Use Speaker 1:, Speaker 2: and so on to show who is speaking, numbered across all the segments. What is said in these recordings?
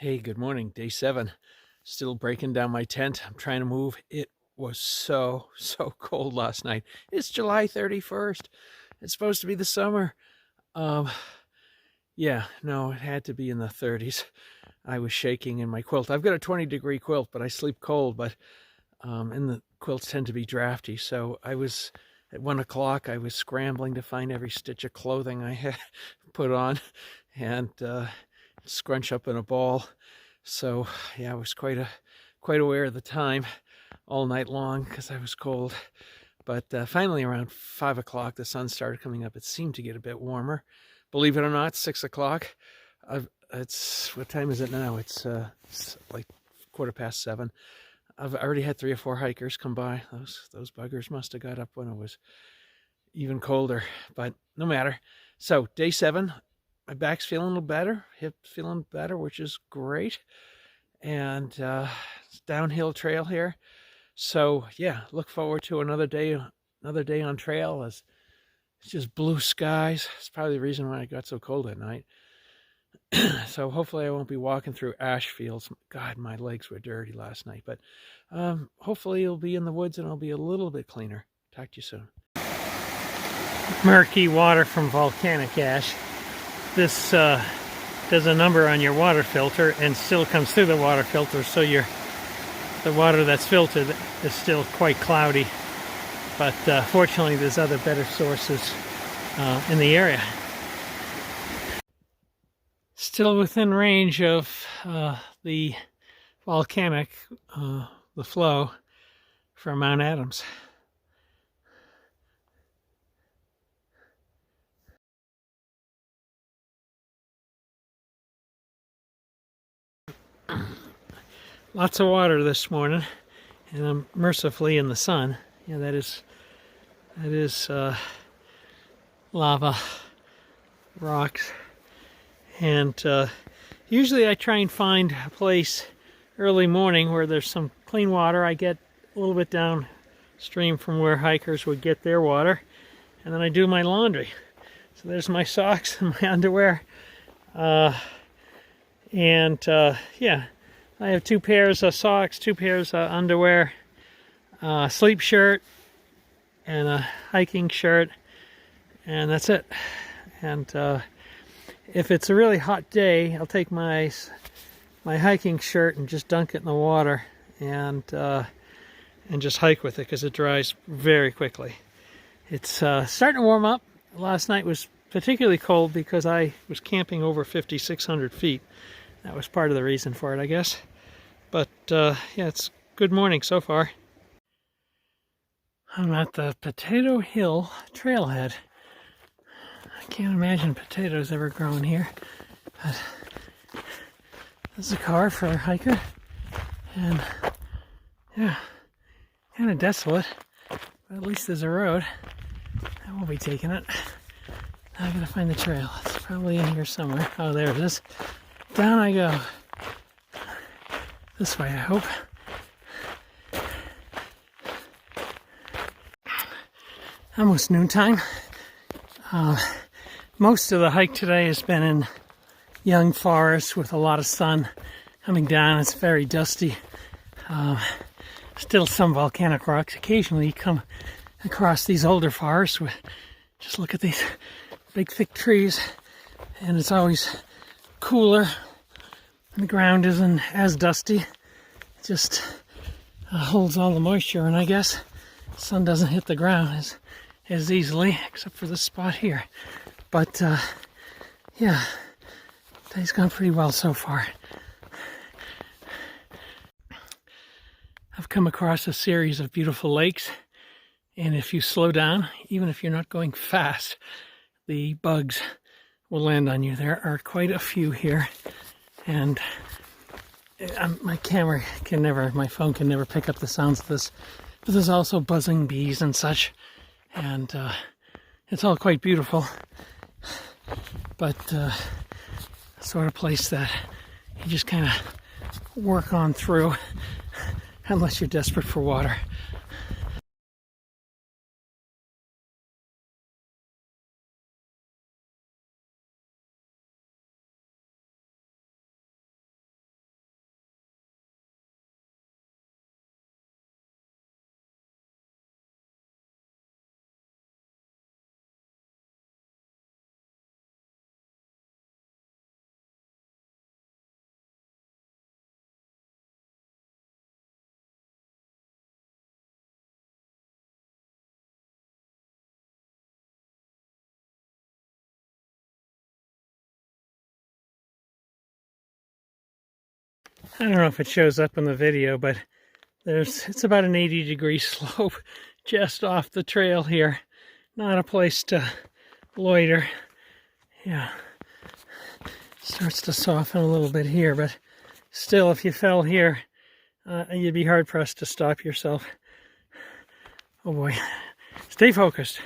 Speaker 1: Hey, good morning. Day 7. Still breaking down my tent. I'm trying to move. It was so cold last night. It's July 31st. It's supposed to be the summer. Um, yeah, no, it had to be in the 30s. I was shaking in my quilt. I've got a 20-degree quilt, but I sleep cold, and the quilts tend to be drafty. So I was, at 1 o'clock, I was scrambling to find every stitch of clothing I had put on and scrunch up in a ball. So yeah, I was quite aware of the time all night long because I was cold. But finally around 5 o'clock, the sun started coming up. It seemed to get a bit warmer. Believe it or not, 6 o'clock. What time is it now? It's like 7:15. I've already had 3 or 4 hikers come by. Those buggers must have got up when it was even colder, but no matter. So day 7, my back's feeling a little better, hip's feeling better, which is great. And it's downhill trail here. So yeah, look forward to another day on trail. It's just blue skies. It's probably the reason why it got so cold at night. So hopefully I won't be walking through ash fields. God, my legs were dirty last night, but hopefully it'll be in the woods and it'll be a little bit cleaner. Talk to you soon.
Speaker 2: Murky water from volcanic ash. This does a number on your water filter and still comes through the water filter, so the water that's filtered is still quite cloudy. But fortunately there's other better sources in the area. Still within range of the volcanic, the flow from Mount Adams. Lots of water this morning, and I'm mercifully in the sun. Yeah, that is lava, rocks, and usually I try and find a place early morning where there's some clean water. I get a little bit downstream from where hikers would get their water, and then I do my laundry. So there's my socks and my underwear, yeah. I have 2 pairs of socks, 2 pairs of underwear, a sleep shirt, and a hiking shirt, and that's it. And if it's a really hot day, I'll take my hiking shirt and just dunk it in the water and just hike with it because it dries very quickly. It's starting to warm up. Last night was particularly cold because I was camping over 5,600 feet. That was part of the reason for it, I guess. But yeah, it's good morning so far. I'm at the Potato Hill trailhead. I can't imagine potatoes ever growing here. But there's a car for a hiker. And yeah, kind of desolate. But at least there's a road. I won't be taking it. Now I gotta find the trail. It's probably in here somewhere. Oh, there it is. Down I go. This way, I hope. Almost noontime. Most of the hike today has been in young forest with a lot of sun coming down. It's very dusty. Still some volcanic rocks. Occasionally you come across these older forests. Just look at these big thick trees, and it's always cooler. The ground isn't as dusty. It just holds all the moisture, and I guess the sun doesn't hit the ground as easily, except for this spot here. But yeah, day's gone pretty well so far. I've come across a series of beautiful lakes, and if you slow down, even if you're not going fast, the bugs will land on you. There are quite a few here, and my phone can never pick up the sounds of this, but there's also buzzing bees and such, and it's all quite beautiful, but sort of place that you just kind of work on through unless you're desperate for water. I don't know if it shows up in the video, but it's about an 80-degree slope just off the trail here. Not a place to loiter. Yeah, starts to soften a little bit here, but still, if you fell here, you'd be hard-pressed to stop yourself. Oh boy, stay focused.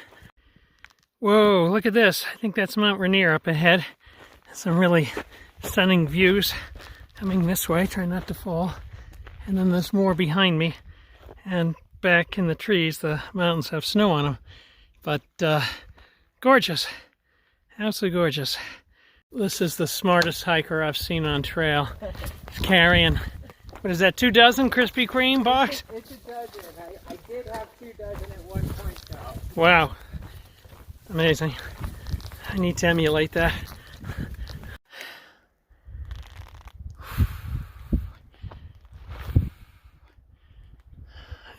Speaker 2: Whoa, look at this. I think that's Mount Rainier up ahead. Some really stunning views coming this way. Try not to fall. And then there's more behind me. And back in the trees, the mountains have snow on them. But gorgeous. Absolutely gorgeous. This is the smartest hiker I've seen on trail. He's carrying, what is that, 2 dozen Krispy Kreme box?
Speaker 1: It's a dozen. I did have 2 dozen at one point, though.
Speaker 2: Wow. Amazing. I need to emulate that.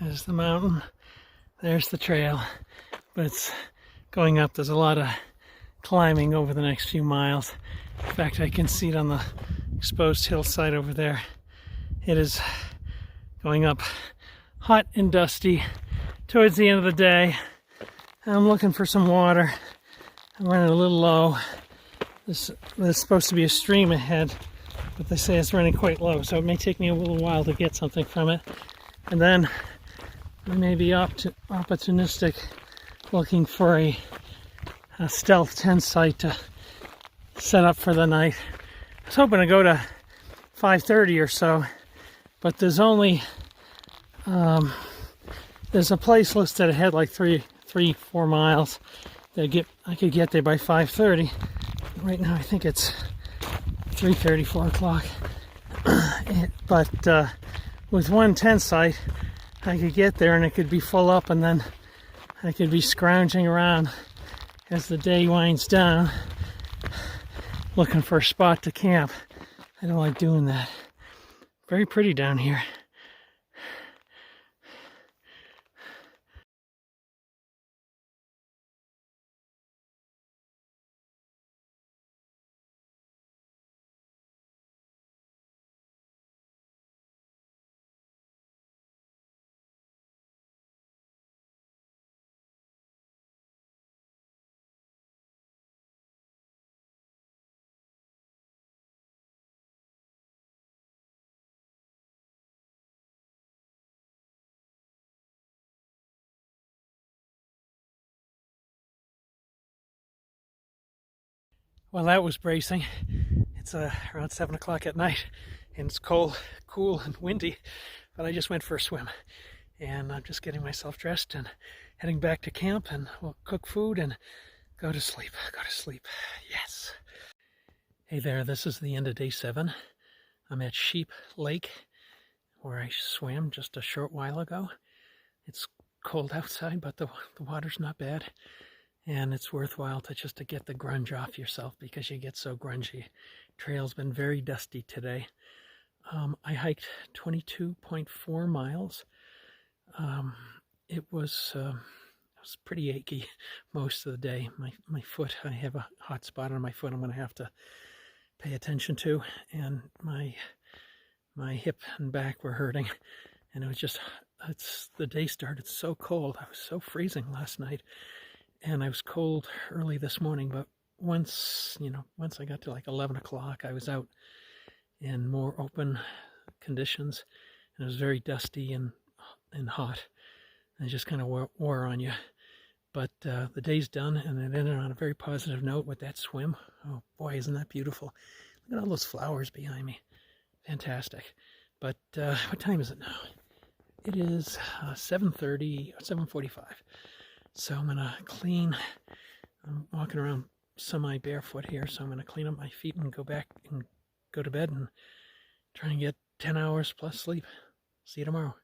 Speaker 2: There's the mountain. There's the trail. But it's going up. There's a lot of climbing over the next few miles. In fact, I can see it on the exposed hillside over there. It is going up hot and dusty towards the end of the day. I'm looking for some water. I'm running a little low. There's supposed to be a stream ahead, but they say it's running quite low, so it may take me a little while to get something from it. And then I may be opportunistic looking for a stealth tent site to set up for the night. I was hoping to go to 5:30 or so, but there's only there's a place listed ahead like 3-4 miles that I could get there by 5:30. Right now I think it's 3:30, 4 o'clock. But with one tent site I could get there and it could be full up, and then I could be scrounging around as the day winds down looking for a spot to camp. I don't like doing that. Very pretty down here. Well, that was bracing. It's around 7 o'clock at night, and it's cold, cool, and windy, but I just went for a swim. And I'm just getting myself dressed and heading back to camp, and we'll cook food and go to sleep. Go to sleep. Yes. Hey there, this is the end of day 7. I'm at Sheep Lake, where I swam just a short while ago. It's cold outside, but the water's not bad. And it's worthwhile to get the grunge off yourself because you get so grungy. Trail's been very dusty today. I hiked 22.4 miles. It was pretty achy most of the day. My foot, I have a hot spot on my foot I'm going to have to pay attention to, and my hip and back were hurting. And it was just, the day started so cold. I was so freezing last night. And I was cold early this morning, but once I got to like 11 o'clock, I was out in more open conditions, and it was very dusty and hot, and it just kind of wore on you. But the day's done, and it ended on a very positive note with that swim. Oh boy, isn't that beautiful? Look at all those flowers behind me. Fantastic. But what time is it now? It is 7:30, 7:45. So I'm going to clean. I'm walking around semi-barefoot here, so I'm going to clean up my feet and go back and go to bed and try and get 10 hours plus sleep. See you tomorrow.